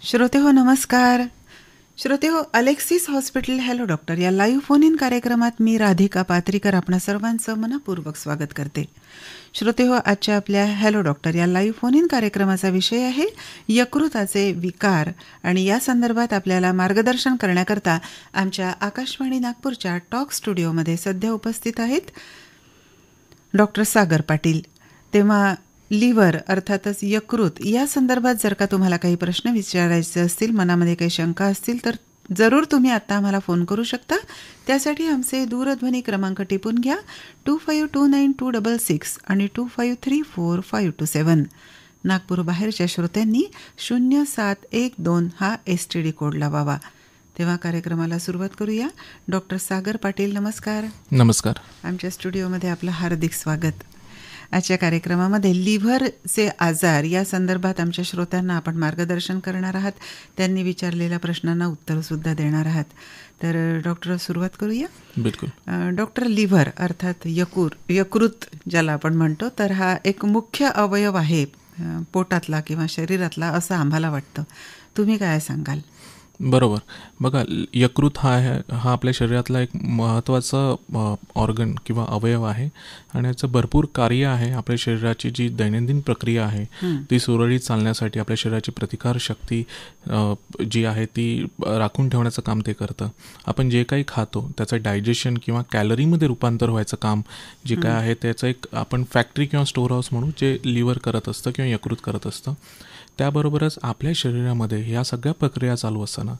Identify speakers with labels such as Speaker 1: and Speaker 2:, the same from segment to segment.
Speaker 1: श्रोतेहो नमस्कार. श्रोतेहो, Alexis hospital hello doctor या live phone in कार्यक्रमात मी राधिका पात्रीकर आपणा सर्वांचं मनपूर्वक स्वागत करते. श्रोतेहो, आजच्या आपल्या हॅलो डॉक्टर या लाईव्ह फोन इन कार्यक्रमाचा विषय आहे यकृताचे विकार आणि या संदर्भात आपल्याला मार्गदर्शन करण्याकरता आमच्या आकाशवाणी नागपूरच्या टॉक स्टुडिओमध्ये सध्या उपस्थित आहेत डॉक्टर सागर पाटील. तेव्हा लिव्हर अर्थातच यकृत या संदर्भात जर का तुम्हाला काही प्रश्न विचारायचे असतील, मनामध्ये काही शंका असतील तर जरूर तुम्ही आता आम्हाला फोन करू शकता. त्यासाठी आमचे दूरध्वनी क्रमांक टिपून घ्या 252926 आणि 25345227. नागपूर बाहेरच्या श्रोत्यांनी 0712 हा STD कोड लावावा. तेव्हा कार्यक्रमाला सुरुवात करूया. डॉक्टर सागर पाटील नमस्कार.
Speaker 2: नमस्कार.
Speaker 1: आमच्या स्टुडिओमध्ये आपलं हार्दिक स्वागत. आजच्या कार्यक्रमामध्ये लिव्हरचे आजार या संदर्भात आमच्या श्रोत्यांना आपण मार्गदर्शन करणार आहात. त्यांनी विचारलेल्या प्रश्नांना उत्तरसुद्धा देणार आहात. तर डॉक्टर सुरुवात करूया.
Speaker 2: बिलकुल.
Speaker 1: डॉक्टर, लिव्हर अर्थात यकृत ज्याला आपण म्हणतो, तर हा एक मुख्य अवयव आहे पोटातला किंवा शरीरातला असं आम्हाला वाटतं. तुम्ही काय सांगाल?
Speaker 2: बरोबर. बघा, यकृत हा आपल्या शरीरातला एक महत्त्वाचा ऑर्गन किंवा अवयव आहे आणि याचं भरपूर कार्य आहे. आपल्या शरीराची जी दैनंदिन प्रक्रिया आहे ती सुरळीत चालण्यासाठी, आपल्या शरीराची प्रतिकारशक्ती जी आहे ती राखून ठेवण्याचं काम ते करतं. आपण जे काही खातो त्याचं डायजेशन किंवा कॅलरीमध्ये रूपांतर व्हायचं काम जे काय आहे त्याचं एक आपण फॅक्टरी किंवा स्टोअर हाऊस म्हणू, जे लिव्हर करत असतं किंवा यकृत करत असतं. त्याबरोबरच आपल्या शरीरामध्ये ह्या सगळ्या प्रक्रिया चालू असताना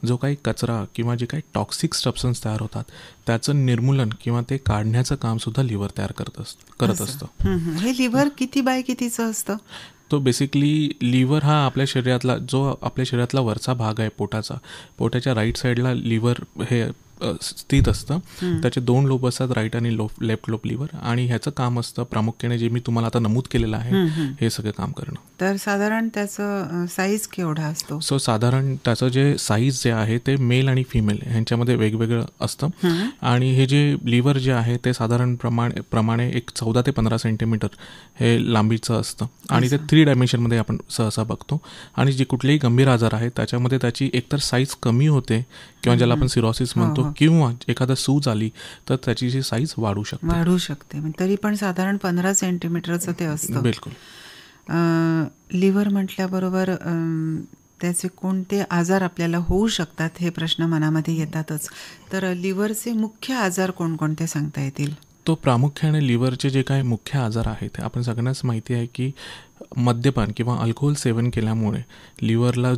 Speaker 2: जो काही कचरा किंवा जे काही टॉक्सिक सबस्टन्स तयार होतात त्याचं निर्मूलन किंवा ते काढण्याचं कामसुद्धा लिव्हर करत असतं.
Speaker 1: हे लिव्हर किती बाय कितीचं असतं?
Speaker 2: तो बेसिकली लिव्हर हा आपल्या शरीरातला वरचा भाग आहे पोटाच्या राईट साईडला लिव्हर हे स्थित असतं. त्याचे 2 लोब असतात, राईट आणि लेफ्ट लोब लिव्हर, आणि ह्याचं काम असतं प्रामुख्याने जे मी तुम्हाला आता नमूद केलेलं आहे हे सगळं काम करणं.
Speaker 1: तर साधारण त्याचं साईज केवढा असतो?
Speaker 2: सो साधारण त्याचं जे साईज जे आहे ते मेल आणि फिमेल ह्यांच्यामध्ये वेगवेगळं असतं. आणि हे जे लिव्हर जे आहे ते साधारण प्रमाणे एक 14 ते 15 सेंटीमीटर हे लांबीचं असतं आणि ते 3 डायमेन्शनमध्ये आपण सहसा बघतो. आणि जे कुठलेही गंभीर आजार आहेत त्याच्यामध्ये त्याची एकतर साईज कमी होते किंवा ज्याला आपण सिरोसिस म्हणतो, किंवा एखादा सूज आली तर त्याची जी साईज वाढू शकते.
Speaker 1: तरी पण साधारण 15 सेंटीमीटरचं ते असतं.
Speaker 2: बिलकुल.
Speaker 1: लिव्हर म्हटल्याबरोबर त्याचे कोणते आजार आपल्याला होऊ शकतात हे प्रश्न मनामध्ये येतातच. तर लिव्हरचे मुख्य आजार कोणकोणते सांगता येतील?
Speaker 2: तो प्रामुख्याने लिव्हरचे जे काही मुख्य आजार आहेत आपण सगळ्यांनाच माहिती आहे की मद्यपान किंवा अल्कोहोल सेवन केल्यामुळे लिव्हरला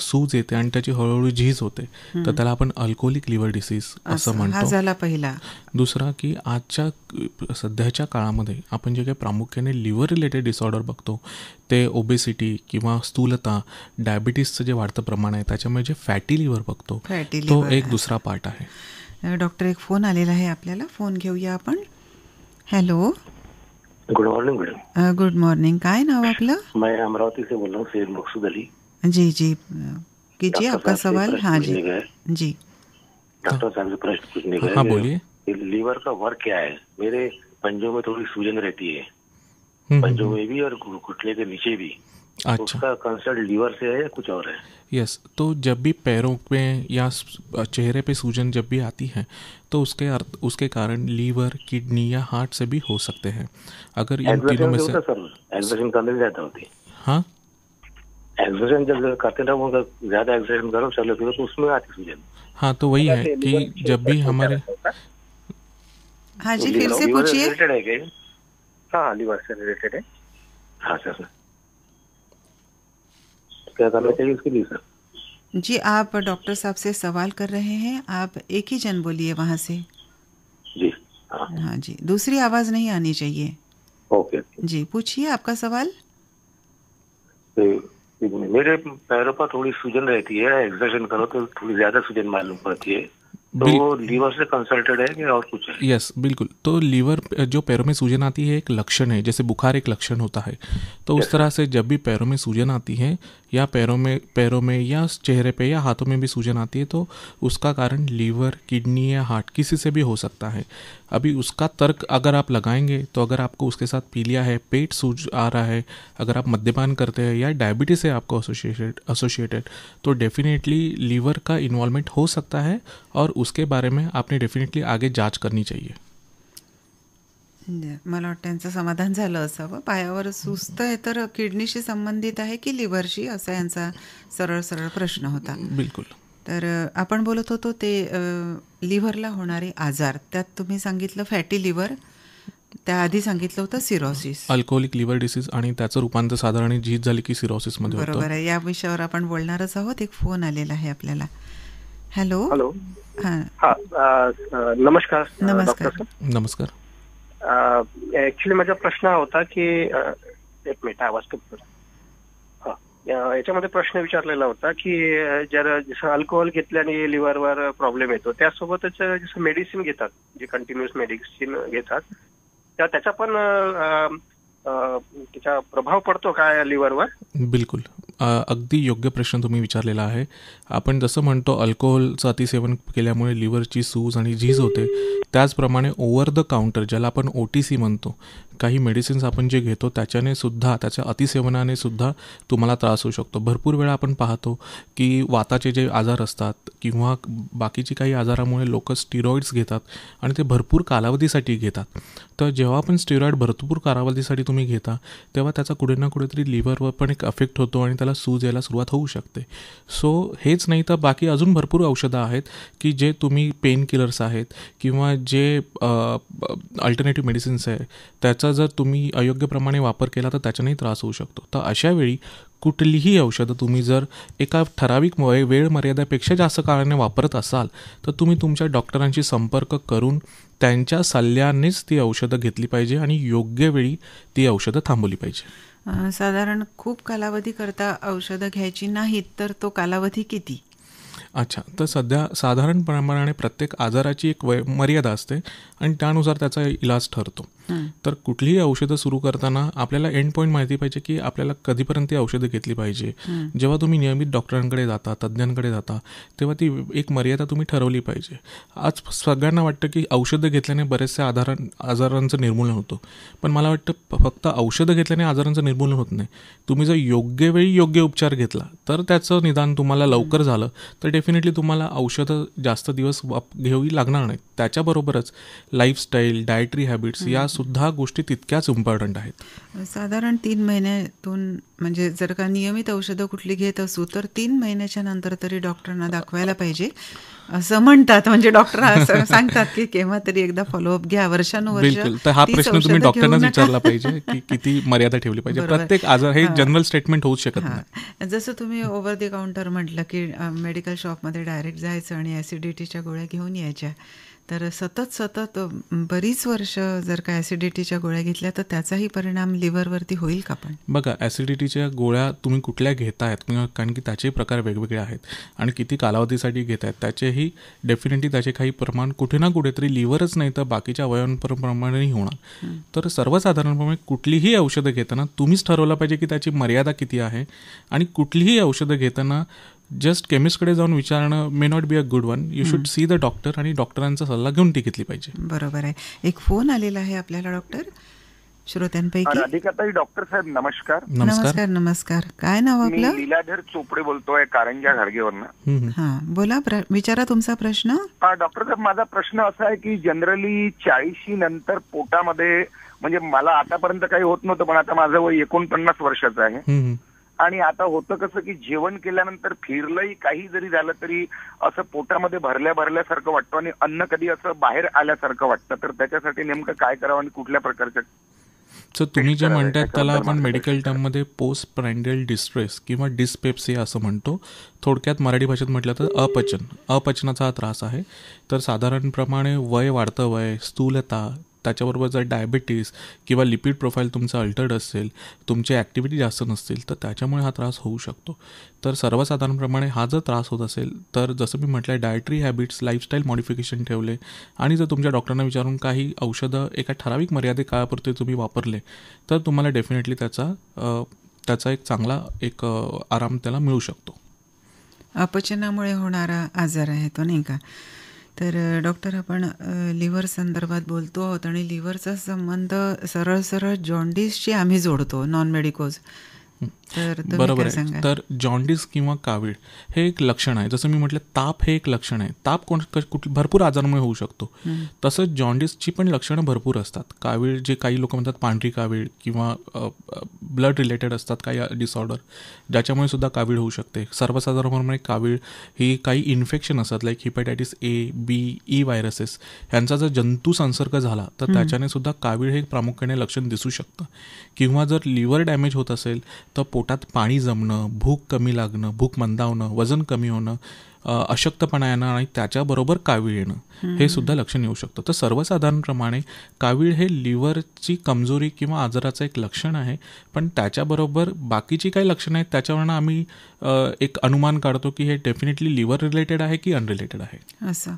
Speaker 2: सूज येते आणि त्याची हळूहळू झीज होते. तर त्याला आपण अल्कोहोलिक लिव्हर डिसीज असं म्हणतो.
Speaker 1: हा झाला पहिला.
Speaker 2: दुसरा की आजच्या सध्याच्या काळामध्ये आपण जे काही प्रामुख्याने लिव्हर रिलेटेड डिसऑर्डर बघतो ते ओबेसिटी किंवा स्थूलता, डायबिटीसचं जे वाढतं प्रमाण आहे त्याच्यामुळे जे फॅटी लिव्हर बघतो तो एक दुसरा पार्ट आहे.
Speaker 1: डॉक्टर, एक फोन आलेला आहे आपल्याला, फोन घेऊया आपण. Hello.
Speaker 3: Good morning madam.
Speaker 1: Good morning. काय नाव आपलं?
Speaker 3: मैं अमरावती से बोल रहा हूँ, सैयद मकसूद अली.
Speaker 1: जी जी कीजिए आपका सवाल. हाँ जी जी.
Speaker 3: डॉक्टर साहब से प्रश्न पूछने का है.
Speaker 2: हाँ बोलिए.
Speaker 3: लीवर का वर्क क्या है? मेरे पंजों में थोड़ी सूजन रहती है, पंजों में भी और घुटने के नीचे भी.
Speaker 2: अच्छा.
Speaker 3: उसका कंसर्न लीवर से है या कुछ और है?
Speaker 2: यस. तो जब भी पैरों में या चेहरे पे सूजन जब भी आती है तो उसके कारण लीवर, किडनी या हार्ट से भी हो सकते हैं. अगर इन तीनों में से
Speaker 3: एक्सरसाइज करने से ज्यादा होती है.
Speaker 2: हाँ,
Speaker 3: एक्सरसाइज जब करते ना वो ज्यादा एक्सरसाइज करो चलो तो उसमें आती सूजन.
Speaker 2: हाँ, तो वही है कि जब भी हमारे.
Speaker 1: हाँ जी, फिर से पूछिए.
Speaker 3: हाँ, लीवर से रिलेटेड है. हाँ सर, क्या करना चाहिए उसके लिए सर?
Speaker 1: जी, आप डॉक्टर साहब से सवाल कर रहे हैं, आप एक ही जन बोलिए वहाँ से.
Speaker 3: जी.
Speaker 1: हाँ जी, दूसरी आवाज नहीं आनी चाहिए.
Speaker 3: ओके
Speaker 1: जी, पूछिए आपका सवाल.
Speaker 3: मेरे पैरों पर थोड़ी सूजन रहती है, एक्सरसाइज करो तो थोड़ी ज्यादा सूजन मालूम पड़ती है, तो लीवर से कंसल्टेड है कि और कुछ है?
Speaker 2: यस, बिल्कुल. तो लीवर जो पैरों में सूजन आती है एक लक्षण है, जैसे बुखार एक लक्षण होता है. तो उस तरह से जब भी पैरों में सूजन आती है या पैरों में या चेहरे पे या हाथों में भी सूजन आती है तो उसका कारण लीवर, किडनी या हार्ट किसी से भी हो सकता है। अभी उसका तर्क अगर आप लगाएंगे तो अगर आपको उसके साथ पीलिया है, पेट सूज आ रहा है, अगर आप मद्यपान करते हैं या डायबिटीज़ है आपको एसोसिएटेड तो डेफिनेटली लीवर का इन्वॉल्वमेंट हो सकता है और उसके बारे में आपने डेफिनेटली आगे जांच करनी चाहिए।
Speaker 1: मला वाटतं यांचं समाधान झालं असावं. पायावर सुस्त आहे तर किडनीशी संबंधित आहे की लिव्हरशी, असा यांचा सरळ सरळ प्रश्न होता.
Speaker 2: बिलकुल.
Speaker 1: तर आपण बोलत होतो ते लिव्हरला होणारे आजार, त्यात तुम्ही सांगितलं फॅटी लिव्हर, त्याआधी सांगितलं होतं सिरोसिस,
Speaker 2: अल्कोहोलिक लिव्हर डिसीज आणि त्याचं रूपांतर साधारण झीज झाली की सिरोसिसमध्ये होतं.
Speaker 1: बरोबर आहे. या विषयावर आपण बोलणारच आहोत. एक फोन आलेला आहे आपल्याला. हॅलो.
Speaker 4: हॅलो.
Speaker 1: हां,
Speaker 4: नमस्कार.
Speaker 1: नमस्कार.
Speaker 2: नमस्कार.
Speaker 4: ऍक्च्युली माझा प्रश्न हा होता की एक मिनिट आवाज कमी करा. याच्यामध्ये प्रश्न विचारलेला होता की जसं अल्कोहोल घेतल्याने लिव्हरवर प्रॉब्लेम येतो, त्यासोबतच जसं मेडिसिन घेतात, जे कंटिन्युअस मेडिसिन घेतात, त्याचा पण त्याचा प्रभाव पडतो काय लिव्हरवर?
Speaker 2: बिलकुल. अगदी योग्य प्रश्न तुम्ही विचारलेला आहे. आपण जसं म्हणतो अल्कोहोलचं अतिसेवन केल्यामुळे लिव्हरची सूज आणि झीज होते, त्याचप्रमाणे ओव्हर द काउंटर ज्याला आपण OTC म्हणतो, काही मेडिसिन्स आपण जे घेतो त्याच्याने सुद्धा, त्याच्या अतिसेवनाने सुद्धा तुम्हाला त्रास होऊ शकतो. भरपूर वेळा आपण पाहतो की वाताचे जे आजार असतात किंवा बाकीची काही आजारामुळे लोक स्टिरॉइड्स घेतात आणि ते भरपूर कालावधीसाठी घेतात. तर जेव्हा आपण स्टिरॉइड भरपूर कालावधीसाठी तुम्ही घेता तेव्हा त्याचा कुठे ना कुठेतरी लिव्हरवर पण एक अफेक्ट होतो आणि त्याला सूज यायला सुरुवात होऊ शकते. सो हेच नाही तर बाकी अजून भरपूर औषधं आहेत की जे तुम्ही पेन किलर्स आहेत किंवा जे अल्टरनेटिव्ह मेडिसिन्स आहे त्याचा जर तुम्ही अयोग्यप्रमाणे वापर केला तर त्याच्यानेही त्रास होऊ शकतो. तर अशावेळी कुठलीही औषधं तुम्ही जर एका ठराविक वेळ मर्यादेपेक्षा जास्त काळाने वापरत असाल तर तुम्ही तुमच्या डॉक्टरांशी संपर्क करून त्यांच्या सल्ल्यानेच ती औषधं घेतली पाहिजे आणि योग्य वेळी ती औषधं थांबवली पाहिजे.
Speaker 1: साधारण खूप कालावधी करता औषधं घ्यायची नाहीत तर तो कालावधी किती?
Speaker 2: अच्छा, तर सध्या साधारणप्रमाणे प्रत्येक आजाराची एक मर्यादा असते आणि त्यानुसार त्याचा इलाज ठरतो. तर कुठलीही औषधं सुरू करताना आपल्याला एंड पॉईंट माहिती पाहिजे की आपल्याला कधीपर्यंत ती औषधं घेतली पाहिजे. जेव्हा तुम्ही नियमित डॉक्टरांकडे जाता, तज्ज्ञांकडे जाता, तेव्हा ती एक मर्यादा तुम्ही ठरवली पाहिजे. आज सगळ्यांना वाटतं की औषधं घेतल्याने बरेचसे आजारांचं निर्मूलन होतं, पण मला वाटतं फक्त औषधं घेतल्याने आजारांचं निर्मूलन होत नाही. तुम्ही जर योग्य वेळी योग्य उपचार घेतला तर त्याचं निदान तुम्हाला लवकर झालं तर डेफिनेटली तुम्हाला औषधं जास्त दिवस घ्यावी लागणार नाहीत. त्याच्याबरोबरच लाईफस्टाईल, डायटरी हॅबिट्स या सुद्धा गोष्टी तितक्याच इम्पॉर्टंट आहेत.
Speaker 1: साधारण 3 महिन्यातून, म्हणजे जर का नियमित औषधं कुठली घेत असू तर 3 महिन्याच्या नंतर तरी डॉक्टरांना दाखवायला पाहिजे असं म्हणतात. म्हणजे डॉक्टर सांगतात की केव्हा तरी एकदा फॉलोअप घ्या, वर्षानुवर्ष.
Speaker 2: बिलकुल. तर हा प्रश्न तुम्ही डॉक्टरांनाच विचारला पाहिजे की किती मर्यादा ठेवली पाहिजे. प्रत्येक आजार हे जनरल स्टेटमेंट होऊच शकत नाही.
Speaker 1: जसं तुम्ही ओव्हर द काउंटर म्हटलं की मेडिकल शॉपमध्ये डायरेक्ट जायचं आणि ॲसिडिटीच्या गोळ्या घेऊन यायच्या, तर सतत बरीच वर्ष जर का ॲसिडिटीच्या गोळ्या घेतल्या तर त्याचाही परिणाम लिव्हरवरती होईल का? पण
Speaker 2: बघा, ॲसिडिटीच्या गोळ्या तुम्ही कुठल्या घेतायत, कारण की त्याचे प्रकार वेगवेगळे आहेत आणि किती कालावधीसाठी घेत आहेत त्याचेही डेफिनेटली त्याचे काही प्रमाण कुठे ना कुठेतरी लिव्हरच नाही तर बाकीच्या अवयवांप्रमाणेही होणार. तर सर्वसाधारणपणे कुठलीही औषधं घेताना तुम्हीच ठरवलं पाहिजे की त्याची मर्यादा किती आहे आणि कुठलीही औषधं घेताना जस्ट केमिस्टकडे जाऊन विचारणं may not be a good one. You should see the doctor आणि डॉक्टरांचा सल्ला घेऊन ती घेतली पाहिजे.
Speaker 1: बरोबर आहे. एक फोन आलेला आहे आपल्याला डॉक्टर श्रोत्यांपैकी.
Speaker 5: राधिकाताई, डॉक्टर साहेब नमस्कार.
Speaker 1: नमस्कार. नमस्कार. काय नाव आपलं?
Speaker 5: मी लीलाधर चोपडे बोलतोय कारंजा घाडगेवरनं.
Speaker 1: हा, बोला, विचारा तुमचा प्रश्न.
Speaker 5: डॉक्टर साहेब, माझा प्रश्न असा आहे की जनरली 40 नंतर पोटामध्ये, म्हणजे मला आतापर्यंत काही होत नव्हतं पण आता माझं वय 49 वर्षाचं आहे आणि आता होतं कसं की जेवण केल्यानंतर फिरलंही काही जरी झालं तरी असं पोटामध्ये भरल्यासारखं वाटतं आणि अन्न कधी असं बाहेर आल्यासारखं वाटतं. तर त्याच्यासाठी नेमकं काय करावं आणि कुठल्या प्रकारच्या?
Speaker 2: सर, तुम्ही जे म्हणताय त्याला आपण मेडिकल टर्ममध्ये पोस्ट प्रँडियल डिस्ट्रेस किंवा डिस्पेप्सिया असं म्हणतो. थोडक्यात मराठी भाषेत म्हटलं तर अपचनाचा हा त्रास आहे. तर साधारणप्रमाणे वय वाढतं, वय, स्थूलता, त्याच्याबरोबर जर डायबिटीस किंवा लिपिड प्रोफाईल तुमचं अल्टर्ड असेल, तुमची ॲक्टिव्हिटी जास्त नसतील तर त्याच्यामुळे हा त्रास होऊ शकतो. तर सर्वसाधारणप्रमाणे हा जर त्रास होत असेल तर जसं मी म्हटलं, डायटरी हॅबिट्स, लाईफस्टाईल मॉडिफिकेशन ठेवले आणि जर तुमच्या डॉक्टरांना विचारून काही औषधं एका ठराविक मर्यादे काळापुरते तुम्ही वापरले तर तुम्हाला डेफिनेटली त्याचा त्याचा एक चांगला एक आराम त्याला मिळू शकतो.
Speaker 1: अपचनामुळे होणारा आजार आहे तो, नाही का? तर डॉक्टर, आपण लिव्हर संदर्भात बोलतो आहोत आणि लिव्हरचा संबंध सरळ सरळ जॉन्डिसशी आम्ही जोडतो, नॉन मेडिकोज. तर
Speaker 2: बरोबर आहे. तर जॉन्डिस किंवा कावीळ हे एक लक्षण आहे. जसं मी म्हटलं, ताप हे एक लक्षण आहे. ताप भरपूर आजारामुळे होऊ शकतो. तसंच जॉन्डिसची पण लक्षणं भरपूर असतात. कावीळ, जे काही लोक म्हणतात पांढरी कावीळ, किंवा ब्लड रिलेटेड असतात काही डिसऑर्डर, ज्याच्यामुळे सुद्धा कावीळ होऊ शकते. सर्वसाधारणपणे कावीळ ही काही इन्फेक्शन असतात, like hepatitis A, B, E viruses, ह्यांचा जर जंतू संसर्ग झाला तर त्याच्याने सुद्धा कावीळ हे प्रामुख्याने लक्षण दिसू शकतं. किंवा जर लिव्हर डॅमेज होत असेल तर पोटात पाणी जमणं, भूक कमी लागणं, भूक मंदावणं, वजन कमी होणं, अशक्तपणा येणं आणि त्याच्याबरोबर कावीळ येणं, हे सुद्धा लक्षण येऊ शकतं. तर सर्वसाधारणप्रमाणे कावीळ हे लिव्हरची कमजोरी किंवा आजाराचं एक लक्षण आहे. पण त्याच्याबरोबर बाकीची काही लक्षणं आहेत, त्याच्यावरनं आम्ही एक अनुमान काढतो की हे डेफिनेटली लिव्हर रिलेटेड आहे की अनरिलेटेड आहे.
Speaker 1: असं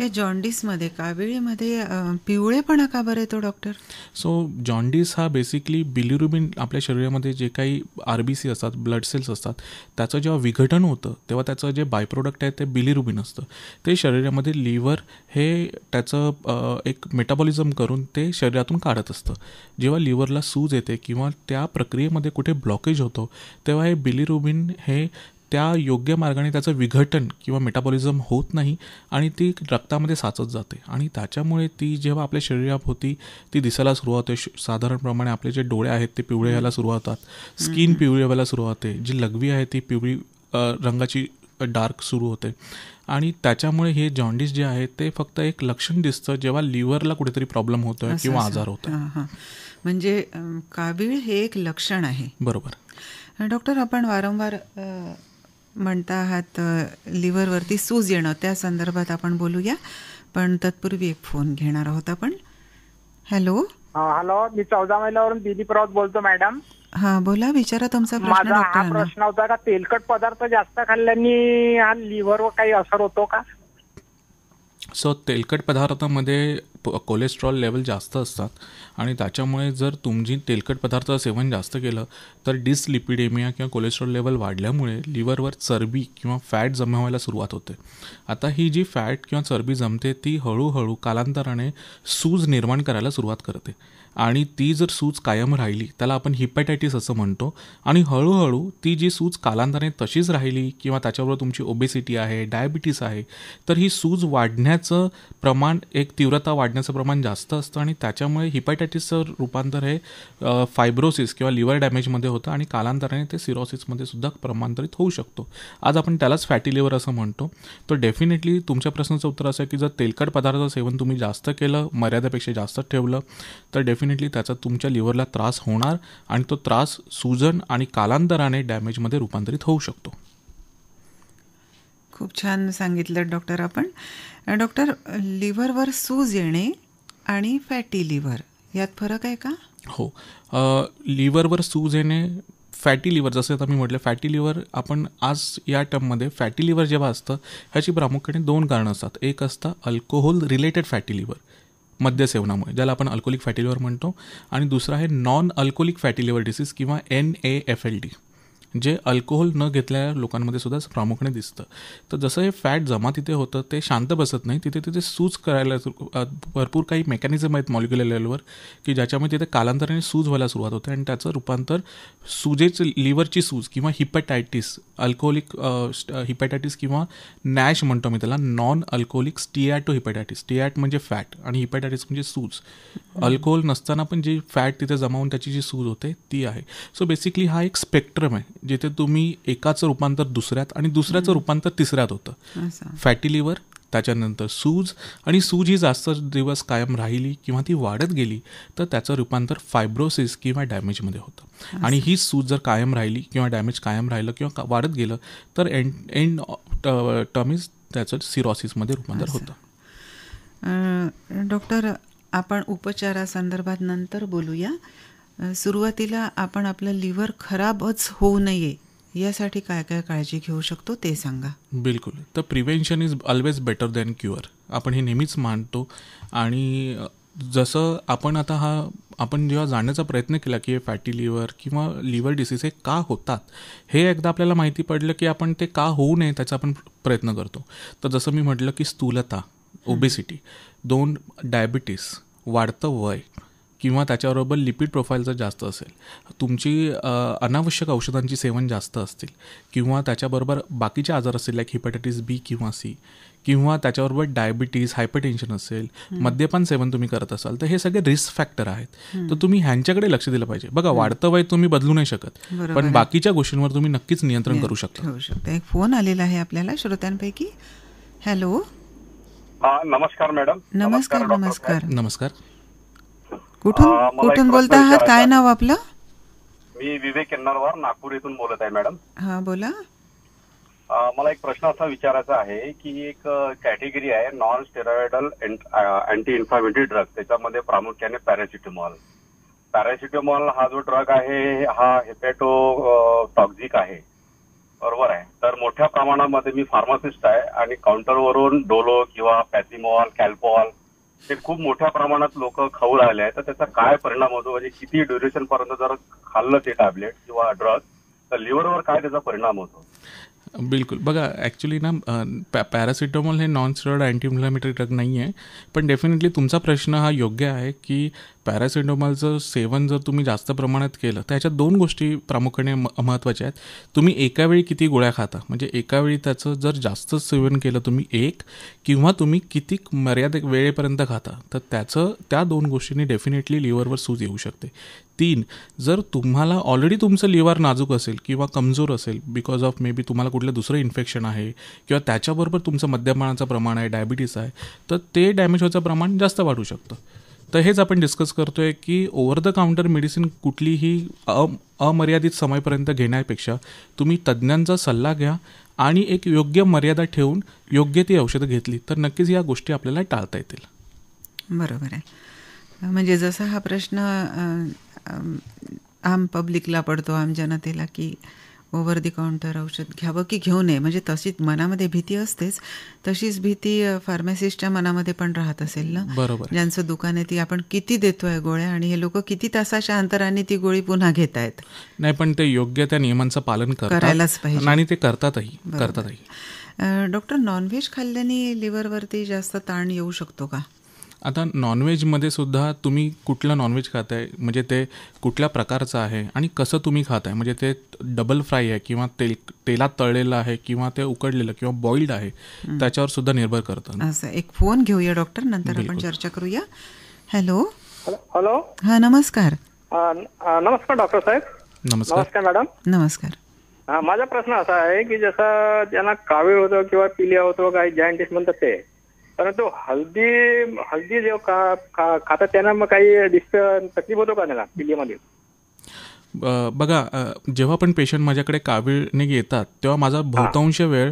Speaker 1: या जॉन्डिसमध्ये, काविळीमध्ये पिवळेपणा का बरं येतो डॉक्टर?
Speaker 2: सो जॉन्डिस हा बेसिकली बिलिरुबिन, आपल्या शरीरामध्ये जे काही RBC असतात, ब्लड सेल्स असतात, त्याचं जेव्हा विघटन होतं तेव्हा त्याचं जे बाय प्रोडक्ट आहे ते बिलिरुबिन असतं. ते शरीरामध्ये लिव्हर हे त्याचं एक मेटाबॉलिझम करून ते शरीरातून काढत असतं. जेव्हा लिव्हरला सूज येते किंवा त्या प्रक्रियेमध्ये कुठे ब्लॉकेज होतो तेव्हा हे बिलिरुबिन हे त्या योग्य मार्गाने त्याचं विघटन किंवा मेटाबॉलिझम होत नाही आणि ती रक्तामध्ये साचत जाते आणि त्याच्यामुळे ती जेव्हा आपल्या शरीराभोवती ती दिसायला सुरुवात होते. साधारणप्रमाणे आपले जे डोळे आहेत ते पिवळे व्हायला सुरुवात होतात, स्किन पिवळी व्हायला सुरुवात होते, जी लघवी आहे ती पिवळी रंगाची डार्क सुरू होते. आणि त्याच्यामुळे हे जॉन्डिस जे आहे ते फक्त एक लक्षण दिसतं जेव्हा लिव्हरला कुठेतरी प्रॉब्लेम होतोय किंवा आजार होतोय.
Speaker 1: म्हणजे कावीळ हे एक लक्षण आहे.
Speaker 2: बरोबर.
Speaker 1: डॉक्टर, आपण वारंवार म्हणता आहात लिव्हरवरती सूज येणं, त्या संदर्भात आपण बोलूया, पण तत्पूर्वी एक फोन घेणार आहोत आपण. हॅलो.
Speaker 6: हॅलो, मी 14 मैलावरून दिलीप राऊत बोलतो मॅडम.
Speaker 1: हा, बोला, विचारा तुमचा प्रश्न.
Speaker 6: माझा हा प्रश्न होता का तेलकट पदार्थ जास्त खाल्ल्याने हा लिव्हरवर काही असर होतो का?
Speaker 2: सो तेलकट पदार्थामध्ये कोलेस्ट्रॉल लेवल जास्त असतात आणि त्याच्यामुळे जर तुम्ही तेलकट पदार्थाचं सेवन जास्त केलं तर डिसलिपिडेमिया किंवा कोलेस्ट्रॉल लेवल वाढल्यामुळे लिव्हरवर चरबी किंवा फॅट जमा व्हायला सुरुवात होते. आता ही जी फॅट किंवा चरबी जमते ती हळूहळू कालांतराने सूज निर्माण करायला सुरुवात करते आणि ती जर सूज कायम राहिली, त्याला आपण हिपॅटायटिस असं म्हणतो, आणि हळूहळू ती जी सूज कालांतराने तशीच राहिली किंवा त्याच्याबरोबर तुमची ओबेसिटी आहे, डायबिटीस आहे, तर ही सूज वाढण्याचं प्रमाण, एक तीव्रता वाढण्याचं प्रमाण जास्त असतं आणि त्याच्यामुळे हिपॅटायटिसचं रूपांतर हे फायब्रोसिस किंवा लिव्हर डॅमेजमध्ये होतं आणि कालांतराने ते सिरोसिसमध्ये सुद्धा रूपांतरित होऊ शकतो. आज आपण त्यालाच फॅटी लिव्हर असं म्हणतो. तर डेफिनेटली तुमच्या प्रश्नाचं उत्तर असं आहे की जर तेलकट पदार्थाचं सेवन तुम्ही जास्त केलं, मर्यादेपेक्षा जास्त ठेवलं, तर डेफिनेटली त्याचा तुमच्या लिव्हरला त्रास होणार आणि तो त्रास सूजन आणि कालांतराने डॅमेजमध्ये रूपांतरित होऊ शकतो.
Speaker 1: खूप छान सांगितलं डॉक्टर आपण. डॉक्टर, लिव्हरवर सूज येणे आणि फॅटी लिव्हर यात फरक आहे का?
Speaker 2: हो, लिव्हरवर सूज येणे, फॅटी लिव्हर, जसं आता मी म्हटलं फॅटी लिव्हर, आपण आज या टर्ममध्ये फॅटी लिव्हर जेव्हा असतं ह्याची प्रामुख्याने 2 कारणं असतात. एक असतं अल्कोहोल रिलेटेड फॅटी लिव्हर, मद्यसेवनामुळे, ज्याला आपण अल्कोहोलिक फॅटी लिव्हर म्हणतो, आणि दुसरा आहे non alcoholic fatty liver disease किंवा NAFLD, जे अल्कोहोल न घेतलेल्या लोकांमध्ये सुद्धा प्रामुख्याने दिसतं. तर जसं हे फॅट जमा तिथे होतं ते शांत बसत नाही, तिथे सूज करायला भरपूर काही मेकॅनिझम आहेत मॉलिक्युलर लेवलवर की ज्याच्यामुळे तिथे कालांतराने सूज व्हायला सुरुवात होते आणि त्याचं रूपांतर सूजेचं, लिव्हरची सूज किंवा हिपॅटायटिस, अल्कोहोलिक हिपॅटायटिस किंवा नॅश म्हणतो मी त्याला, नॉन अल्कोहोलिक स्टिॲटो हिपॅटायटिस. स्टिॲट म्हणजे फॅट आणि हिपॅटायटिस म्हणजे सूज. अल्कोहोल नसताना पण जी फॅट तिथे जमा होऊन त्याची जी सूज होते ती आहे. सो बेसिकली हा एक स्पेक्ट्रम आहे जिथे तुम्ही एकाचं रूपांतर दुसऱ्यात आणि दुसऱ्याचं रूपांतर तिसऱ्यात होतं. फॅटी लिव्हर, त्याच्यानंतर सूज, आणि सूज ही जास्त दिवस कायम राहिली किंवा ती वाढत गेली तर त्याचं रूपांतर फायब्रोसिस किंवा डॅमेजमध्ये होतं. आणि ही सूज जर कायम राहिली किंवा डॅमेज कायम राहिलं किंवा वाढत गेलं तर एंड टर्मिज त्याचं सिरोसिसमध्ये रूपांतर होतं.
Speaker 1: डॉक्टर, आपण उपचारासंदर्भात नंतर बोलूया. सुरुवातीला आपण आपलं लिव्हर खराबच होऊ नये यासाठी काय काय काळजी घेऊ शकतो ते सांगा.
Speaker 2: बिलकुल. तर prevention is always better than cure, आपण हे नेहमीच मानतो. आणि जसं आपण जेव्हा जाण्याचा प्रयत्न केला की हे फॅटी लिव्हर किंवा लिव्हर डिसीज हे का होतात, हे एकदा आपल्याला माहिती पडलं की आपण ते का होऊ नये त्याचा आपण प्रयत्न करतो. तर जसं मी म्हटलं की स्थूलता, ओबेसिटी, 2 डायबिटीस, वाढतं वय किंवा त्याच्याबरोबर लिपिड प्रोफाईल जर जास्त असेल, तुमची अनावश्यक औषधांची सेवन जास्त असतील किंवा त्याच्याबरोबर बाकीचे आजार असतील लाईक हिपॅटायटिस बी किंवा सी, किंवा त्याच्याबरोबर डायबिटीज, हायपरटेन्शन असेल, मद्यपान सेवन तुम्ही करत असाल, तर हे सगळे रिस्क फॅक्टर आहेत. तर तुम्ही ह्यांच्याकडे लक्ष दिलं पाहिजे. बघा, वाढतं वय तुम्ही बदलू नाही शकत, पण बाकीच्या गोष्टींवर तुम्ही नक्कीच नियंत्रण करू शकता.
Speaker 1: एक फोन आलेला आहे आपल्याला श्रोत्यांपैकी. हॅलो.
Speaker 7: नमस्कार मॅडम.
Speaker 1: नमस्कार. नमस्कार.
Speaker 2: नमस्कार.
Speaker 1: कुठून बोलता आहात? काय नाव आपलं?
Speaker 7: मी विवेक केन्नरवार, नागपूर येथून बोलत आहे मॅडम.
Speaker 1: हा, बोला.
Speaker 7: मला एक प्रश्न असा विचारायचा आहे की एक कॅटेगरी आहे non steroidal anti inflammatory drug, त्याच्यामध्ये प्रामुख्याने पॅरासिटामॉल हा जो ड्रग आहे हा हेपॅटो टॉक्झिक आहे, बरोबर आहे. तर मोठ्या प्रमाणामध्ये मी फार्मासिस्ट आहे आणि काउंटरवरून डोलो किंवा पॅसिमॉल, कॅल्पॉल हे खूप मोठ्या प्रमाणात लोक खाऊ राहिले आहेत. तर त्याचा काय परिणाम होतो, म्हणजे किती ड्युरेशन पर्यंत जर खाल्लं ते टॅबलेट किंवा ड्रग तर लिव्हरवर काय त्याचा परिणाम होतो?
Speaker 2: बिलकुल. बघा, ॲक्च्युली ना पॅरासिटामॉल हे non steroid anti inflammatory drug नाही आहे, पण डेफिनेटली तुमचा प्रश्न हा योग्य आहे की पॅरासिटामॉलचं सेवन जर तुम्ही जास्त प्रमाणात केलं तर ह्याच्यात 2 गोष्टी प्रामुख्याने महत्त्वाच्या आहेत. तुम्ही एकावेळी किती गोळ्या खाता, म्हणजे एकावेळी त्याचं जर जास्त सेवन केलं तुम्ही किंवा तुम्ही किती मर्यादित वेळेपर्यंत खाता, तर त्या 2 गोष्टींनी डेफिनेटली लिव्हरवर सूज येऊ शकते. 3, जर तुम्हाला ऑलरेडी तुमचं लिव्हर नाजूक असेल किंवा कमजोर असेल बिकॉज ऑफ मे बी तुम्हाला कुठलं दुसरं इन्फेक्शन आहे किंवा त्याच्याबरोबर तुमचं मद्यपानाचं प्रमाण आहे, डायबिटीस आहे, तर ते डॅमेज व्हायचं प्रमाण जास्त वाढू शकतं. तर हेच आपण डिस्कस करतोय की ओव्हर द काउंटर मेडिसिन कुठलीही अमर्यादित समयपर्यंत घेण्यापेक्षा तुम्ही तज्ज्ञांचा सल्ला घ्या आणि एक योग्य मर्यादा ठेवून योग्य ती औषधं घेतली तर नक्कीच या गोष्टी आपल्याला टाळता येतील.
Speaker 1: बरोबर आहे. म्हणजे जसा हा प्रश्न आम पब्लिकला पडतो, आम जनतेला, की ओव्हर दी काउंटर औषध घ्यावं की घेऊ नये, म्हणजे तशीच मनामध्ये भीती असतेच, तशीच भीती फार्मासिस्टच्या मनामध्ये पण राहत असेल ना.
Speaker 2: बरोबर.
Speaker 1: ज्यांचं दुकान आहे ती आपण किती देतोय गोळ्या आणि हे लोक किती तासाच्या अंतराने ती गोळी पुन्हा घेत आहेत.
Speaker 2: नाही, पण ते योग्य त्या नियमांचं पालन
Speaker 1: करायलाच पाहिजे
Speaker 2: आणि ते करतातही.
Speaker 1: डॉक्टर, नॉनव्हेज खाल्ल्याने लिव्हरवरती जास्त ताण येऊ शकतो का?
Speaker 2: आता नॉनव्हेजमध्ये सुद्धा तुम्ही कुठलं नॉनव्हेज खाताय, म्हणजे ते कुठल्या प्रकारचं आहे आणि कसं तुम्ही खाताय, म्हणजे ते डबल फ्राय आहे किंवा तेलात तळलेलं आहे किंवा ते उकडलेलं किंवा बॉइल्ड आहे, त्याच्यावर सुद्धा निर्भर करतं.
Speaker 1: असं एक फोन घेऊया डॉक्टर, नंतर आपण चर्चा करूया. हॅलो.
Speaker 6: हॅलो.
Speaker 1: हा, नमस्कार.
Speaker 6: नमस्कार डॉक्टर साहेब.
Speaker 2: नमस्कार
Speaker 6: मॅडम.
Speaker 1: नमस्कार.
Speaker 6: माझा प्रश्न असा आहे की जसं ज्यांना कावीळ होतो किंवा पिलिया होतो, काही जॉइंटिस म्हणतात ते, परंतु हल्दी जेव्हा खातात त्यांना मग काही तकलीफ होतो का त्याला पिलियामध्ये?
Speaker 2: बघा, जेव्हा पण पेशंट माझ्याकडे कावीळने येतात तेव्हा माझा बहुतांश वेळ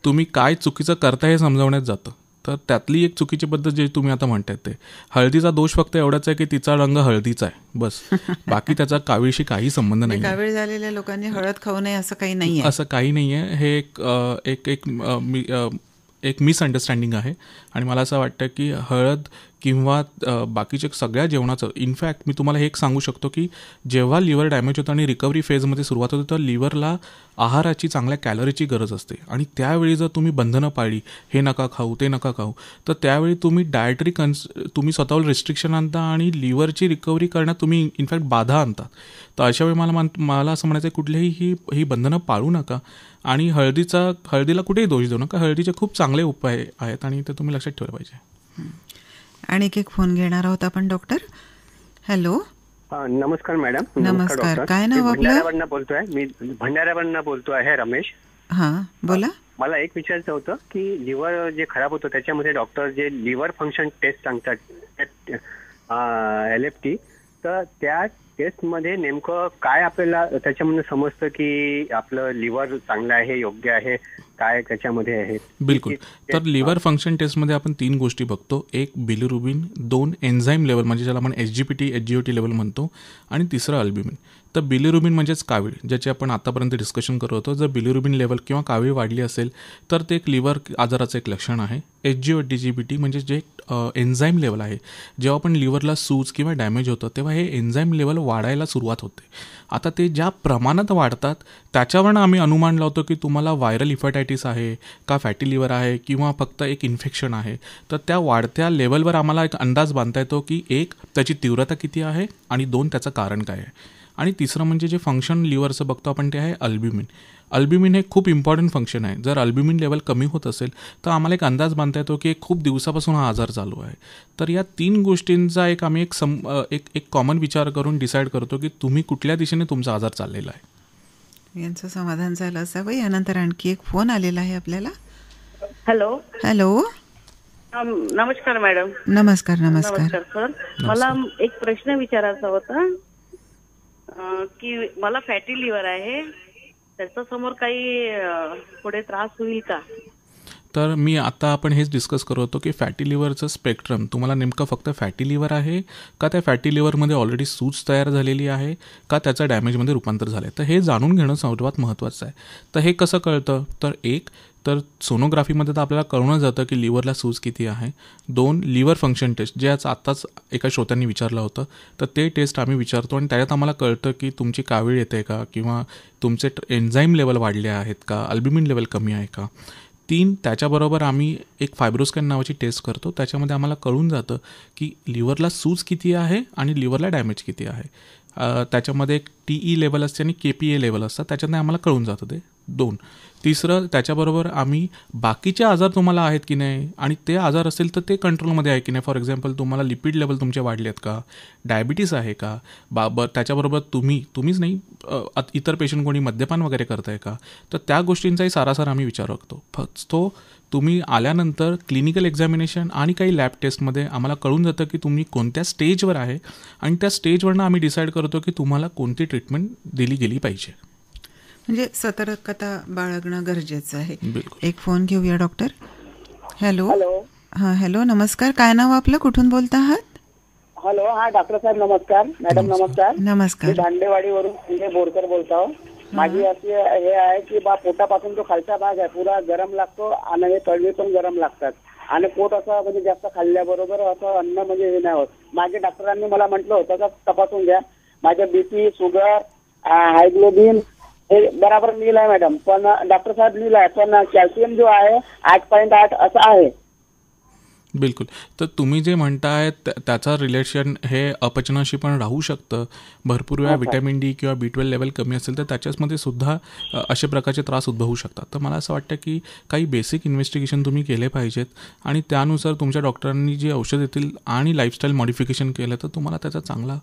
Speaker 2: तुम्ही काय चुकीचं करता हे समजावण्यात जातं. तर त्यातली एक चुकीची पद्धत जे तुम्ही आता म्हणताय ते, हळदीचा दोष फक्त एवढाच आहे की तिचा रंग हळदीचा आहे, बस. बाकी त्याचा कावीळशी काही संबंध नाही.
Speaker 1: कावीळ झालेल्या लोकांनी हळद खाऊ नये असं काही नाही आहे.
Speaker 2: असं काही नाही आहे. हे एक मिसअंडरस्टँडिंग आहे आणि मला असं वाटतं की हळद किंवा बाकीच्या सगळ्या जेवणाचं, इनफॅक्ट मी तुम्हाला हे एक सांगू शकतो की जेव्हा लिव्हर डॅमेज होतं आणि रिकव्हरी फेजमध्ये सुरुवात होते तर लिव्हरला आहाराची, चांगल्या कॅलरीची गरज असते आणि त्यावेळी जर तुम्ही बंधनं पाळली, हे नका खाऊ ते नका खाऊ, तर त्यावेळी तुम्ही डायटरी तुम्ही स्वतःवर रिस्ट्रिक्शन आणता आणि लिव्हरची रिकव्हरी करण्यात तुम्ही इनफॅक्ट बाधा आणता. तर अशा वेळी मला असं म्हणायचं आहे कुठलेही ही बंधनं पाळू नका आणि हळदीला कुठेही दोष देऊ नका. हळदीचे खूप चांगले उपाय आहेत आणि ते तुम्ही लक्षात ठेवलं पाहिजे.
Speaker 1: आणि एक फोन घेणार आहोत आपण डॉक्टर. हॅलो.
Speaker 8: नमस्कार मॅडम.
Speaker 1: नमस्कार. काय नाव आपलं?
Speaker 8: बोलतोय मी भंडाऱ्यावरनं बोलतो आहे, रमेश.
Speaker 1: हा, बोला.
Speaker 8: मला एक विचारायचं होतं की लिव्हर जे खराब होतं त्याच्यामध्ये डॉक्टर जे लिव्हर फंक्शन टेस्ट सांगतात LFT, तर त्या टेस्टमध्ये नेमकं काय आपल्याला त्याच्यामध्ये समजतं की आपलं लिव्हर चांगलं आहे, योग्य आहे, काय त्याच्यामध्ये आहे?
Speaker 2: बिलकुल. तर लिव्हर फंक्शन टेस्टमध्ये आपण 3 गोष्टी बघतो. एक बिलिरुबिन, 2 एन्झाईम लेवल म्हणजे ज्याला आपण SGPT HGOT लेवल म्हणतो, आणि तिसरं अल्ब्युमिन. तर बिलिरुबिन म्हणजेच कावीळ, ज्याचे आपण आतापर्यंत डिस्कशन करत होतो. जर बिलिरुबिन लेवल किंवा कावीळ वाढली असेल तर ते एक लिव्हर आजाराचं एक लक्षण आहे. HGOT म्हणजे जे एन्झाईम लेवल आहे. जेव्हा पण लिव्हरला सूज किंवा डॅमेज होतं तेव्हा हे एन्झाईम लेवल वाढायला सुरुवात होते. आता ते ज्या प्रमाणात वाढतात त्याच्यावरनं आम्ही अनुमान लावतो की तुम्हाला व्हायरल हिपॅटायटिस आहे का, फॅटी लिव्हर आहे किंवा फक्त एक इन्फेक्शन आहे. तर त्या वाढत्या लेवलवर आम्हाला एक अंदाज बांधता येतो की एक त्याची तीव्रता किती आहे आणि दोन त्याचं कारण काय आहे. आणि तिसरं म्हणजे जे फंक्शन लिव्हरचं बघतो आपण ते आहे अल्ब्युमिन. अल्ब्युमिन हे खूप इम्पॉर्टंट फंक्शन आहे. जर अल्ब्युमिन लेवल कमी होत असेल तर आम्हाला एक अंदाज बांधता येतो की खूप दिवसापासून हा आजार चालू आहे. तर या 3 गोष्टींचा एक आम्ही एक कॉमन विचार करून डिसाईड करतो की तुम्ही कुठल्या दिशेने तुमचा आजार चाललेला आहे.
Speaker 1: यांचं समाधान झालं असावं. यानंतर आणखी एक फोन आलेला आहे आपल्याला.
Speaker 9: हॅलो
Speaker 1: हॅलो,
Speaker 9: नमस्कार मॅडम.
Speaker 1: नमस्कार.
Speaker 9: नमस्कार सर. मला एक प्रश्न विचारायचा होता की मला फॅटी लिव्हर आहे, त्याच्या समोर काही पुढे त्रास होईल का?
Speaker 2: तर मी आता आपण हेच डिस्कस करत होतो की फॅटी लिव्हरचं स्पेक्ट्रम तुम्हाला नेमकं फक्त फॅटी लिव्हर आहे का त्या फॅटी लिव्हरमध्ये ऑलरेडी सूज तयार झालेली आहे का त्याचं डॅमेजमध्ये रूपांतर झालं आहे. तर हे जाणून घेणं सर्वात महत्त्वाचं आहे. तर हे कसं कळतं, तर सोनोग्राफीमध्ये तर आपल्याला कळूनच जातं की लिव्हरला सूज किती आहे. 2 लिव्हर फंक्शन टेस्ट जे आत्ताच एका श्रोत्यांनी विचारलं होतं तर ते टेस्ट आम्ही विचारतो आणि त्याच्यात आम्हाला कळतं की तुमची कावीळ येते का किंवा तुमचे एन्झाईम लेवल वाढले आहेत का, अल्ब्युमिन लेवल कमी आहे का. 3 त्याच्याबरोबर आम्ही एक फायब्रोस्कॅन नावाची टेस्ट करतो. त्याच्यामध्ये आम्हाला कळून जातं की लिव्हरला सूज किती आहे आणि लिव्हरला डॅमेज किती आहे. त्याच्यामध्ये एक TE लेवल असते आणि KPA लेवल असतं. त्याच्याने आम्हाला कळून जातं ते 2. तिसरं त्याच्याबरोबर आम्ही बाकीचे आजार तुम्हाला आहेत की नाही आणि ते आजार असेल तर ते कंट्रोलमध्ये आहे की नाही. फॉर एक्झाम्पल तुम्हाला लिपिड लेवल तुमचे वाढले आहेत का, डायबिटीस आहे का, त्याच्याबरोबर तुम्हीच नाही इतर पेशंट कोणी मद्यपान वगैरे करताय का. तर त्या गोष्टींचाही सारासार आम्ही विचार करतो. फक्त तुम्ही आल्यानंतर क्लिनिकल एक्झामिनेशन आणि काही लॅब टेस्टमध्ये आम्हाला कळून जातं की तुम्ही कोणत्या स्टेजवर आहे आणि त्या स्टेजवरनं आम्ही डिसाईड करतो की तुम्हाला कोणती ट्रीटमेंट दिली गेली पाहिजे.
Speaker 1: म्हणजे सतर्कता बाळगणं गरजेचं आहे. एक फोन घेऊया डॉक्टर. हॅलो. हां, हॅलो, नमस्कार. काय नाव आपलं, कुठून बोलता आहात?
Speaker 10: हॅलो, हा डॉक्टर साहेब नमस्कार. मॅडम नमस्कार.
Speaker 1: नमस्कार.
Speaker 10: मी दांडेवाडीवरून संजय बोरकर बोलतो. माझी अशी हे आहे की पोटापासून जो खालचा भाग आहे पुरा गरम लागतो आणि हे तळवे पण गरम लागतात आणि पोट असं म्हणजे जास्त खाल्ल्याबरोबर असं अन्न म्हणजे हे नाही होत. मागे डॉक्टरांनी मला म्हटलं होतं का तपासून घ्या, माझ्या BP, शुगर, हायग्लोबिन हे बराबर नील आहे मॅडम. पण डॉक्टर साहेब नील आहे पण कॅल्शियम जो आहे 8.8 असं आहे.
Speaker 2: बिलकुल. तर तुम्ही जे म्हणताय त्याचा रिलेशन हे अपचनाशी पण राहू शकतं. भरपूर वेळा विटॅमिन D किंवा B12 लेवल कमी असेल तर त्याच्यामध्ये सुद्धा अशा प्रकारचे त्रास उद्भवू शकतात. तर मला असं वाटतं की काही बेसिक इन्व्हेस्टिगेशन तुम्ही केले पाहिजेत आणि त्यानुसार तुमच्या डॉक्टरांनी जे औषध देतील आणि लाईफस्टाईल मॉडिफिकेशन केलं तर तुम्हाला त्याचा चांगला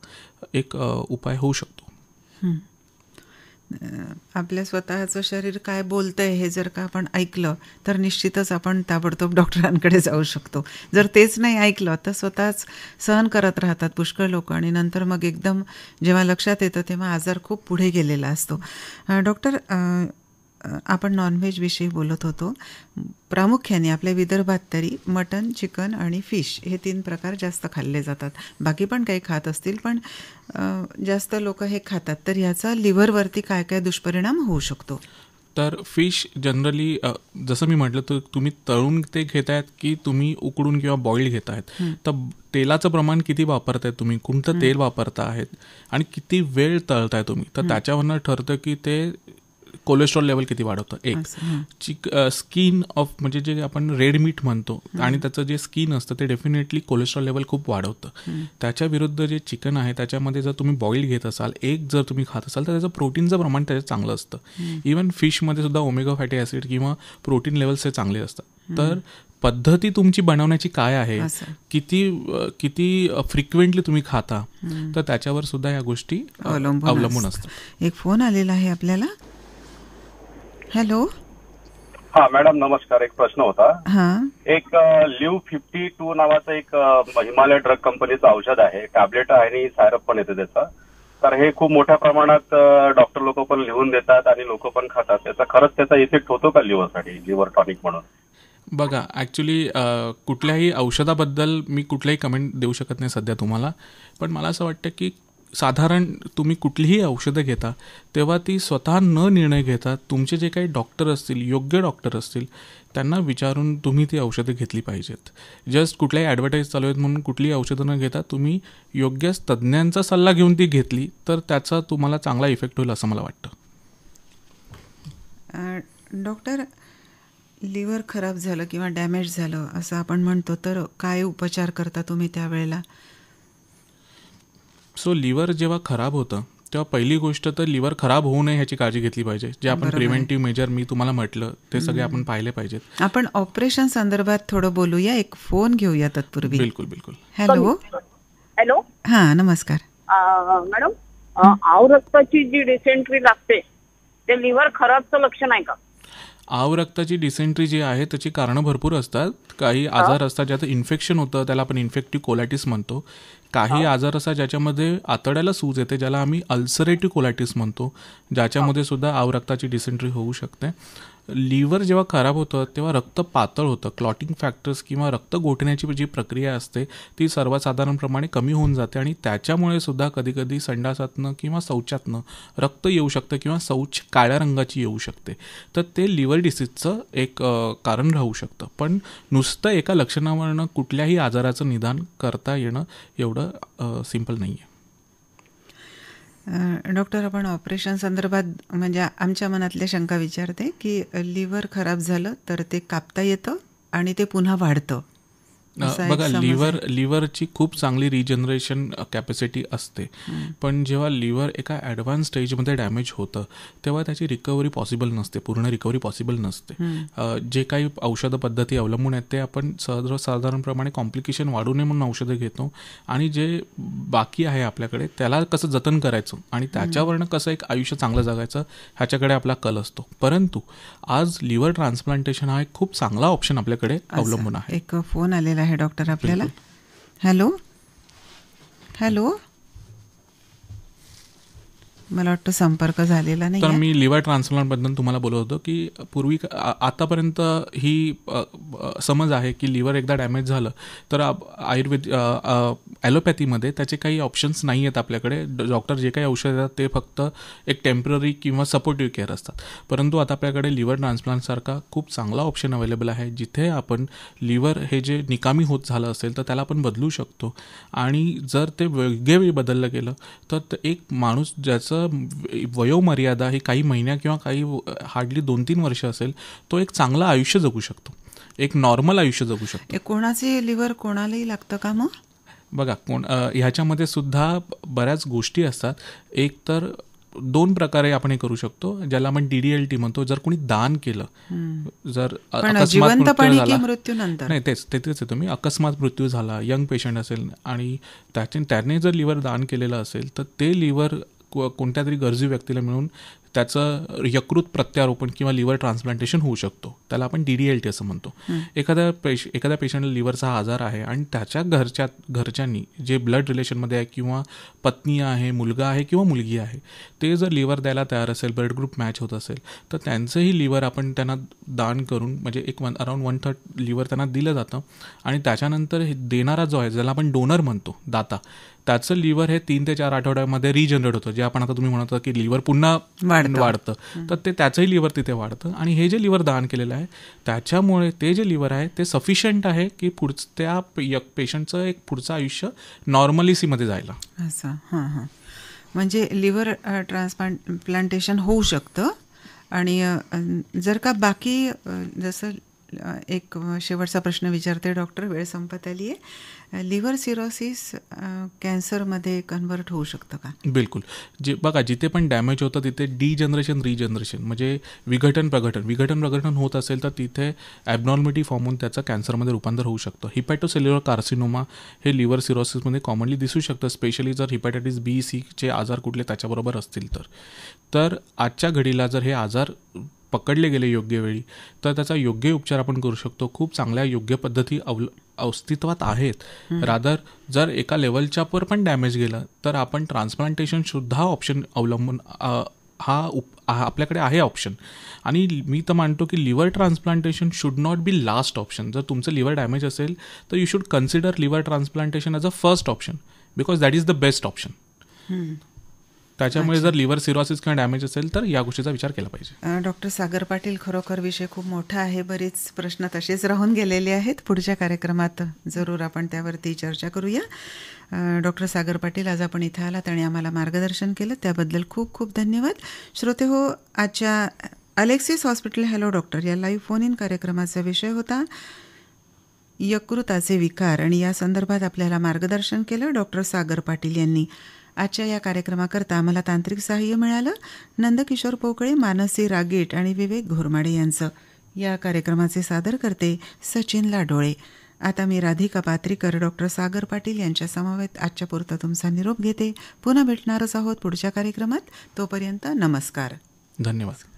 Speaker 2: एक उपाय होऊ शकतो.
Speaker 1: आपल्या स्वतःचं शरीर काय बोलतंय हे जर का आपण ऐकलं तर निश्चितच आपण ताबडतोब डॉक्टरांकडे जाऊ शकतो. जर तेच नाही ऐकलं तर स्वतःच सहन करत राहतात पुष्कळ लोक आणि नंतर मग एकदम जेव्हा लक्षात येतं तेव्हा आजार खूप पुढे गेलेला असतो. डॉक्टर, आपण नॉनव्हेजविषयी बोलत होतो. प्रामुख्याने आपल्या विदर्भात तरी मटन, चिकन आणि फिश हे 3 प्रकार जास्त खाल्ले जातात. बाकी पण काही खात असतील पण जास्त लोक हे खातात. तर ह्याचा लिव्हरवरती काय काय दुष्परिणाम होऊ शकतो?
Speaker 2: तर फिश जनरली जसं मी म्हटलं तर तुम्ही तळून ते घेतायत की तुम्ही उकडून किंवा बॉईल्ड घेतायत. तर तेलाचं प्रमाण किती वापरताय तुम्ही, कोणतं तेल वापरता आहेत आणि किती वेळ तळताय तुम्ही, तर त्याच्यावरनं ठरतं की ते कोलेस्ट्रॉल लेवल किती वाढवतं. एक स्किन ऑफ म्हणजे जे आपण रेड मीट म्हणतो आणि त्याचं जे स्किन असतं ते डेफिनेटली कोलेस्ट्रॉल लेवल खूप वाढवतं. त्याच्या विरुद्ध जे चिकन आहे त्याच्यामध्ये जर तुम्ही बॉईल घेत असाल, एक जर तुम्ही खात असाल तर त्याचं प्रोटीनचं प्रमाण त्याच्यात चांगलं असतं. इवन फिशमध्ये सुद्धा ओमेगा फॅटी ॲसिड किंवा प्रोटीन लेवल्स हे चांगले असतात. तर पद्धती तुमची बनवण्याची काय आहे, किती फ्रिक्वेंटली तुम्ही खाता, तर त्याच्यावर सुद्धा या गोष्टी अवलंबून असतात.
Speaker 1: एक फोन आलेला आहे आपल्याला. हॅलो.
Speaker 7: हा मॅडम नमस्कार. एक प्रश्न होता. एक लिव्ह 52 नावाचं एक हिमालय ड्रग कंपनीचं औषध आहे, टॅबलेट आणि सायरप पण येते त्याचा. तर हे खूप मोठ्या प्रमाणात डॉक्टर लोक पण लिहून देतात आणि लोक पण खातात. त्याचा खरंच त्याचा इफेक्ट होतो का लिव्हरसाठी, लिव्हर टॉनिक म्हणून?
Speaker 2: बघा, ॲक्च्युली कुठल्याही औषधाबद्दल मी कुठलाही कमेंट देऊ शकत नाही सध्या तुम्हाला, पण मला असं वाटतं की साधारण तुम्ही कुठलीही औषधं घेता तेव्हा ती स्वतः न निर्णय घेता तुमचे जे काही डॉक्टर असतील, योग्य डॉक्टर असतील, त्यांना विचारून तुम्ही ती औषधं घेतली पाहिजेत. जस्ट कुठल्याही ॲडव्हर्टाईज चालू आहेत म्हणून कुठलीही औषधं न घेता तुम्ही योग्य तज्ज्ञांचा सल्ला घेऊन ती घेतली तर त्याचा तुम्हाला चांगला इफेक्ट होईल असं मला वाटतं.
Speaker 1: डॉक्टर, लिव्हर खराब झालं किंवा डॅमेज झालं असं आपण म्हणतो, तर काय उपचार करता तुम्ही त्यावेळेला?
Speaker 2: सो लिव्हर जेव्हा खराब होतं तेव्हा पहिली गोष्ट तर लिव्हर खराब होऊ नये ह्याची काळजी घेतली पाहिजे. जे आपण प्रिव्हेंटिव्ह मेजर मी तुम्हाला म्हटलं ते सगळे आपण पाहिले पाहिजेत.
Speaker 1: आपण ऑपरेशन संदर्भात थोडं बोलूया. एक फोन घेऊया तत्पूर्वी.
Speaker 2: बिलकुल बिलकुल.
Speaker 1: हॅलो.
Speaker 11: हॅलो.
Speaker 1: हां, नमस्कार
Speaker 11: मॅडम. आवरक्ताची जी डिसेंट्री लागते ते लिव्हर खराबचं लक्षण आहे का?
Speaker 2: आवरक्ताची डिसेंट्री जी आहे त्याची कारणं भरपूर असतात. काही आजार असतात ज्याचं इन्फेक्शन होतं, त्याला आपण इन्फेक्टिव्ह कोलायटिस म्हणतो. काही आजार असतात ज्याच्यामध्ये आतड्याला सूज येते, ज्याला आम्ही अल्सरेटिव्ह कोलायटिस म्हणतो, ज्याच्यामध्ये सुद्धा आवरक्ताची डिसेंट्री होऊ शकते. लिव्हर जेव्हा खराब होतं तेव्हा रक्त पातळ होतं. क्लॉटिंग फॅक्टर्स किंवा रक्त गोठण्याची जी प्रक्रिया असते ती सर्वसाधारणप्रमाणे कमी होऊन जाते आणि त्याच्यामुळे सुद्धा कधीकधी संडासातनं किंवा शौचातनं रक्त येऊ शकतं किंवा शौच काळ्या रंगाची येऊ शकते. तर ते लिव्हर डिसीजचं एक कारण राहू शकतं. पण नुसतं एका लक्षणावरनं कुठल्याही आजाराचं निदान करता येणं एवढं सिम्पल नाही आहे.
Speaker 1: डॉक्टर, आपण ऑपरेशन संदर्भात म्हणजे आमच्या मनातल्या शंका विचारते की लिव्हर खराब झालं तर ते कापता येतं आणि ते पुन्हा वाढतं.
Speaker 2: बघा, लिव्हरची खूप चांगली रिजनरेशन कॅपॅसिटी असते, पण जेव्हा लिव्हर एका ॲडव्हान्स स्टेजमध्ये डॅमेज होतं तेव्हा त्याची रिकव्हरी पॉसिबल नसते, पूर्ण रिकव्हरी पॉसिबल नसते. जे काही औषध पद्धती अवलंबून आहेत ते आपण सर्वसाधारणप्रमाणे कॉम्प्लिकेशन वाढू नये म्हणून औषधं घेतो आणि जे बाकी आहे आपल्याकडे त्याला कसं जतन करायचं आणि त्याच्यावरनं कसं एक आयुष्य चांगलं जगायचं ह्याच्याकडे आपला कल असतो. परंतु आज लिव्हर ट्रान्सप्लांटेशन हा एक खूप चांगला ऑप्शन आपल्याकडे अवलंबून आहे.
Speaker 1: एक फोन आलेला आहे डॉक्टर आपल्याला. हॅलो. हॅलो. मला वाटतं संपर्क झालेला नाही.
Speaker 2: तर मी लिव्हर ट्रान्सप्लांटबद्दल तुम्हाला बोलत होतो की पूर्वी आतापर्यंत ही समज आहे की लिव्हर एकदा डॅमेज झालं तर आयुर्वेद ॲलोपॅथीमध्ये त्याचे काही ऑप्शन्स नाही आहेत आपल्याकडे. डॉक्टर जे काही औषध देतात ते फक्त एक टेम्पररी किंवा सपोर्टिव्ह केअर असतात. परंतु आता आपल्याकडे लिव्हर ट्रान्सप्लांटसारखा खूप चांगला ऑप्शन अवेलेबल आहे जिथे आपण लिव्हर हे जे निकामी होत झालं असेल तर त्याला आपण बदलू शकतो आणि जर ते वेगवेळी बदललं गेलं तर एक माणूस ज्याचं वयोमर्यादा ही काही महिन्या किंवा काही हार्डली 2-3 वर्ष असेल तो एक चांगलं आयुष्य जगू शकतो, एक नॉर्मल आयुष्य जगू शकतो.
Speaker 1: कोणाचे लिव्हर कोणालाही लागतं का मग?
Speaker 2: बघा, ह्याच्यामध्ये सुद्धा बऱ्याच गोष्टी असतात. एक तर 2 प्रकारे आपण हे करू शकतो, ज्याला आपण DDLT म्हणतो. जर कोणी दान केलं, जर अकस्मात मृत्यू झाला, नाही तेच आहे तुम्ही, अकस्मात मृत्यू झाला, यंग पेशंट असेल आणि त्याने जर लिव्हर दान केलेलं असेल तर ते लिव्हर कोणत्या तरी गरजू व्यक्तीला मिळून त्याचं यकृत प्रत्यारोपण किंवा लिव्हर ट्रान्सप्लांटेशन होऊ शकतो. त्याला आपण DDLT असं म्हणतो. एखाद्या पेशंटला लिव्हरचा आजार आहे आणि त्याच्या घरच्यांनी जे ब्लड रिलेशनमध्ये आहे किंवा पत्नी आहे, मुलगा आहे किंवा मुलगी आहे, ते जर लिव्हर द्यायला तयार असेल, ब्लड ग्रुप मॅच होत असेल तर त्यांचंही लिव्हर आपण त्यांना दान करून म्हणजे एक अराउंड 1/3 लिव्हर त्यांना दिलं जातं आणि त्याच्यानंतर देणारा जो आहे ज्याला आपण डोनर म्हणतो, दाता, त्याचं लिव्हर हे 3 ते 4 आठवड्यामध्ये रिजनरेट होतं. जे आपण आता तुम्ही म्हणता की लिव्हर पुन्हा वाढतं तर ते त्याचंही लिव्हर तिथे वाढतं आणि हे जे लिव्हर दान केलेलं आहे त्याच्यामुळे ते जे लिव्हर आहे ते सफिशियंट आहे की त्या पेशंटचं एक पुढचं आयुष्य नॉर्मलिसीमध्ये जायला.
Speaker 1: असं. हां. म्हणजे लिव्हर ट्रान्सप्लांटेशन होऊ शकतं. आणि जर का बाकी जसं एक शेवटचा प्रश्न विचारते डॉक्टर, वेळ संपत आली आहे, लिव्हर सिरोसिस कॅन्सरमध्ये कन्व्हर्ट होऊ शकतं का?
Speaker 2: बिलकुल. बघा, जिथे पण डॅमेज होतं तिथे रिजनरेशन म्हणजे विघटन प्रघटन होत असेल तर तिथे ॲबनॉर्मॅलिटी फॉर्म होऊन त्याचं कॅन्सरमध्ये रूपांतर होऊ शकतं. हिपॅटोसेल्युलर कार्सिनोमा हे लिव्हर सिरोसिसमध्ये कॉमनली दिसू शकतं, स्पेशली जर हिपॅटायटिस B, C चे आजार कुठले त्याच्याबरोबर असतील तर आजच्या घडीला जर हे आजार पकडले गेले योग्य वेळी तर त्याचा योग्य उपचार आपण करू शकतो. खूप चांगल्या योग्य पद्धती अस्तित्वात आहेत. रादर जर एका लेवलच्या वर पण डॅमेज गेलं तर आपण ट्रान्सप्लांटेशन सुद्धा ऑप्शन अवलंबून आपल्याकडे आहे ऑप्शन. आणि मी तर मानतो की liver transplantation should not be last option. जर तुमचं लिव्हर डॅमेज असेल तर you should consider liver transplantation as a first option because that is the best option. त्याच्यामुळे जर लिव्हर सिरोसिस किंवा डॅमेज असेल तर या गोष्टीचा विचार केला पाहिजे.
Speaker 1: डॉक्टर सागर पाटील, खरोखर विषय खूप मोठा आहे. बरेच प्रश्न तसेच राहून गेलेले आहेत. पुढच्या कार्यक्रमात जरूर आपण त्यावरती चर्चा करूया. डॉक्टर सागर पाटील, आज आपण इथं आलात आणि आम्हाला मार्गदर्शन केलं त्याबद्दल खूप खूप धन्यवाद. श्रोते हो, आजच्या अलेक्सिस हॉस्पिटल हॅलो डॉक्टर या लाईव्ह फोन इन कार्यक्रमाचा विषय होता यकृताचे विकार आणि या संदर्भात आपल्याला मार्गदर्शन केलं डॉक्टर सागर पाटील यांनी. आजच्या या कार्यक्रमाकरता आम्हाला तांत्रिक सहाय्य मिळालं नंदकिशोर पोकळे, मानसी रागीट आणि विवेक घोरमाडे यांचं. या कार्यक्रमाचे सादर करते सचिन लाडोळे. आता मी राधिका पात्रीकर डॉक्टर सागर पाटील यांच्या समवेत आजच्या पुरता तुमचा निरोप घेते. पुन्हा भेटणारच आहोत पुढच्या कार्यक्रमात. तोपर्यंत नमस्कार.
Speaker 2: धन्यवाद.